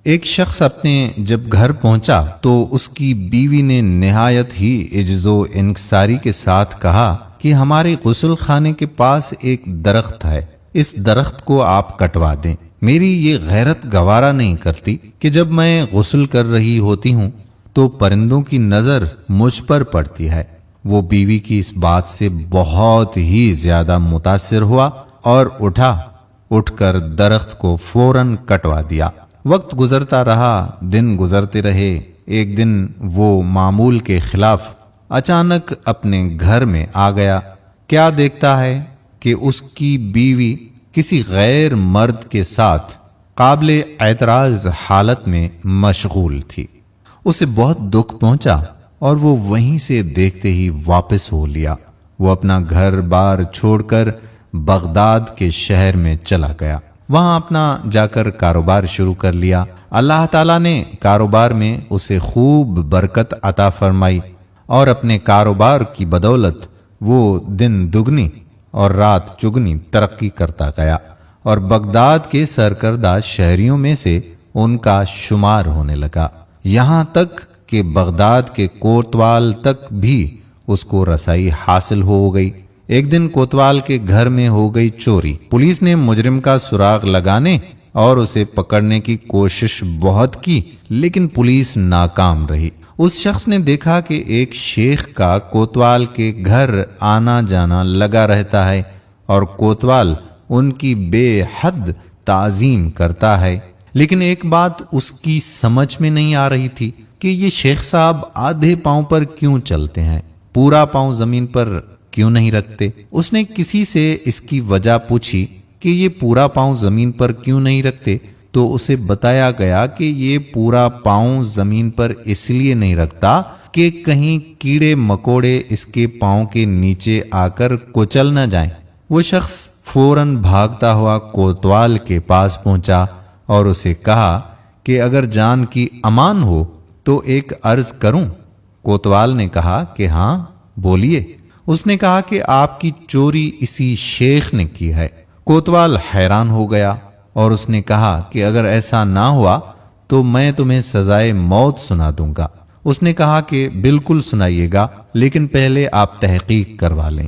ایک شخص اپنے جب گھر پہنچا تو اس کی بیوی نے نہایت ہی عجز و انکساری کے ساتھ کہا کہ ہمارے غسل خانے کے پاس ایک درخت ہے، اس درخت کو آپ کٹوا دیں۔ میری یہ غیرت گوارا نہیں کرتی کہ جب میں غسل کر رہی ہوتی ہوں تو پرندوں کی نظر مجھ پر پڑتی ہے۔ وہ بیوی کی اس بات سے بہت ہی زیادہ متاثر ہوا اور اٹھ کر درخت کو فوراً کٹوا دیا۔ وقت گزرتا رہا، دن گزرتے رہے۔ ایک دن وہ معمول کے خلاف اچانک اپنے گھر میں آ گیا۔ کیا دیکھتا ہے کہ اس کی بیوی کسی غیر مرد کے ساتھ قابل اعتراض حالت میں مشغول تھی۔ اسے بہت دکھ پہنچا اور وہ وہیں سے دیکھتے ہی واپس ہو لیا۔ وہ اپنا گھر بار چھوڑ کر بغداد کے شہر میں چلا گیا، وہاں اپنا جا کر کاروبار شروع کر لیا۔ اللہ تعالیٰ نے کاروبار میں اسے خوب برکت عطا فرمائی اور اپنے کاروبار کی بدولت وہ دن دگنی اور رات چگنی ترقی کرتا گیا اور بغداد کے سرکردہ شہریوں میں سے ان کا شمار ہونے لگا، یہاں تک کہ بغداد کے کوتوال تک بھی اس کو رسائی حاصل ہو گئی۔ ایک دن کوتوال کے گھر میں ہو گئی چوری۔ پولیس نے مجرم کا سراغ لگانے اور اسے پکڑنے کی کوشش بہت کی، لیکن پولیس ناکام رہی۔ اس شخص نے دیکھا کہ ایک شیخ کا کوتوال کے گھر آنا جانا لگا رہتا ہے اور کوتوال ان کی بے حد تعظیم کرتا ہے، لیکن ایک بات اس کی سمجھ میں نہیں آ رہی تھی کہ یہ شیخ صاحب آدھے پاؤں پر کیوں چلتے ہیں، پورا پاؤں زمین پر کیوں نہیں رکھتے۔ اس نے کسی سے اس کی وجہ پوچھی کہ یہ پورا پاؤں زمین پر کیوں نہیں رکھتے، تو اسے بتایا گیا کہ یہ پورا پاؤں زمین پر اس لیے نہیں رکھتا کہ کہیں کیڑے مکوڑے اس کے پاؤں کے نیچے آ کر کچل نہ جائیں۔ وہ شخص فوراً بھاگتا ہوا کوتوال کے پاس پہنچا اور اسے کہا کہ اگر جان کی امان ہو تو ایک عرض کروں۔ کوتوال نے کہا کہ ہاں بولیے۔ اس نے کہا کہ آپ کی چوری اسی شیخ نے کی ہے۔ کوتوال حیران ہو گیا اور اس نے کہا کہ اگر ایسا نہ ہوا تو میں تمہیں سزائے موت سنا دوں گا۔ اس نے کہا کہ بالکل سنائیے گا، لیکن پہلے آپ تحقیق کروا لیں۔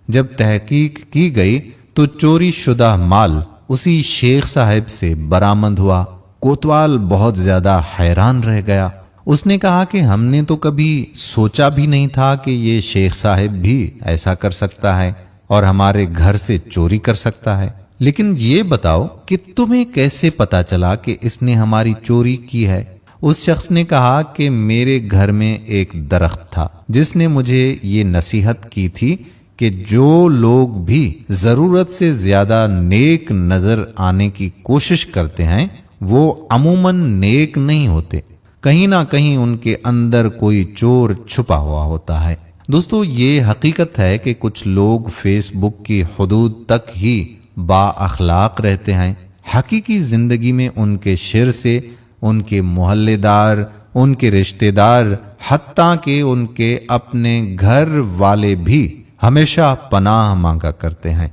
جب تحقیق کی گئی تو چوری شدہ مال اسی شیخ صاحب سے برآمد ہوا۔ کوتوال بہت زیادہ حیران رہ گیا۔ اس نے کہا کہ ہم نے تو کبھی سوچا بھی نہیں تھا کہ یہ شیخ صاحب بھی ایسا کر سکتا ہے اور ہمارے گھر سے چوری کر سکتا ہے، لیکن یہ بتاؤ کہ تمہیں کیسے پتا چلا کہ اس نے ہماری چوری کی ہے؟ اس شخص نے کہا کہ میرے گھر میں ایک درخت تھا جس نے مجھے یہ نصیحت کی تھی کہ جو لوگ بھی ضرورت سے زیادہ نیک نظر آنے کی کوشش کرتے ہیں وہ عموماً نیک نہیں ہوتے، کہیں نہ کہیں ان کے اندر کوئی چور چھپا ہوا ہوتا ہے۔ دوستو، یہ حقیقت ہے کہ کچھ لوگ فیس بک کی حدود تک ہی با اخلاق رہتے ہیں، حقیقی زندگی میں ان کے شر سے ان کے محلے دار، ان کے رشتہ دار، حتیٰ کہ ان کے اپنے گھر والے بھی ہمیشہ پناہ مانگا کرتے ہیں۔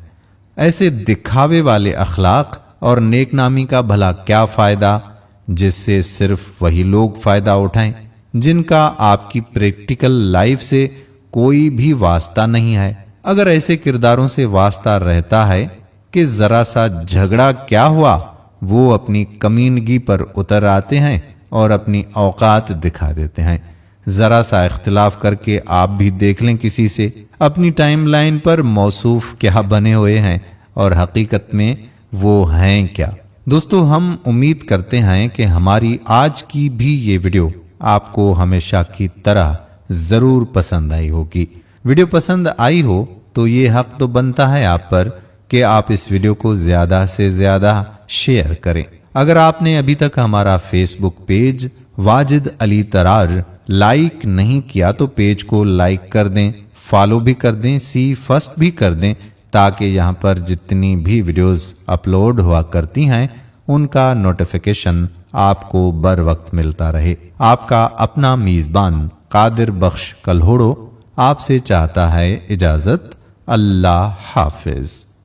ایسے دکھاوے والے اخلاق اور نیک نامی کا بھلا کیا فائدہ، جس سے صرف وہی لوگ فائدہ اٹھائیں جن کا آپ کی پریکٹیکل لائف سے کوئی بھی واسطہ نہیں ہے۔ اگر ایسے کرداروں سے واسطہ رہتا ہے کہ ذرا سا جھگڑا کیا ہوا وہ اپنی کمینگی پر اتر آتے ہیں اور اپنی اوقات دکھا دیتے ہیں۔ ذرا سا اختلاف کر کے آپ بھی دیکھ لیں کسی سے، اپنی ٹائم لائن پر موصوف کیا بنے ہوئے ہیں اور حقیقت میں وہ ہیں کیا۔ دوستو، ہم امید کرتے ہیں کہ ہماری آج کی بھی یہ ویڈیو آپ کو ہمیشہ کی طرح ضرور پسند آئی ہوگی۔ ویڈیو پسند آئی ہو تو یہ حق تو بنتا ہے آپ پر کہ آپ اس ویڈیو کو زیادہ سے زیادہ شیئر کریں۔ اگر آپ نے ابھی تک ہمارا فیس بک پیج واجد علی ترار لائک نہیں کیا تو پیج کو لائک کر دیں، فالو بھی کر دیں، سی فرسٹ بھی کر دیں، تاکہ یہاں پر جتنی بھی ویڈیوز اپلوڈ ہوا کرتی ہیں ان کا نوٹیفیکیشن آپ کو بر وقت ملتا رہے۔ آپ کا اپنا میزبان قادر بخش کلہوڑو آپ سے چاہتا ہے اجازت۔ اللہ حافظ۔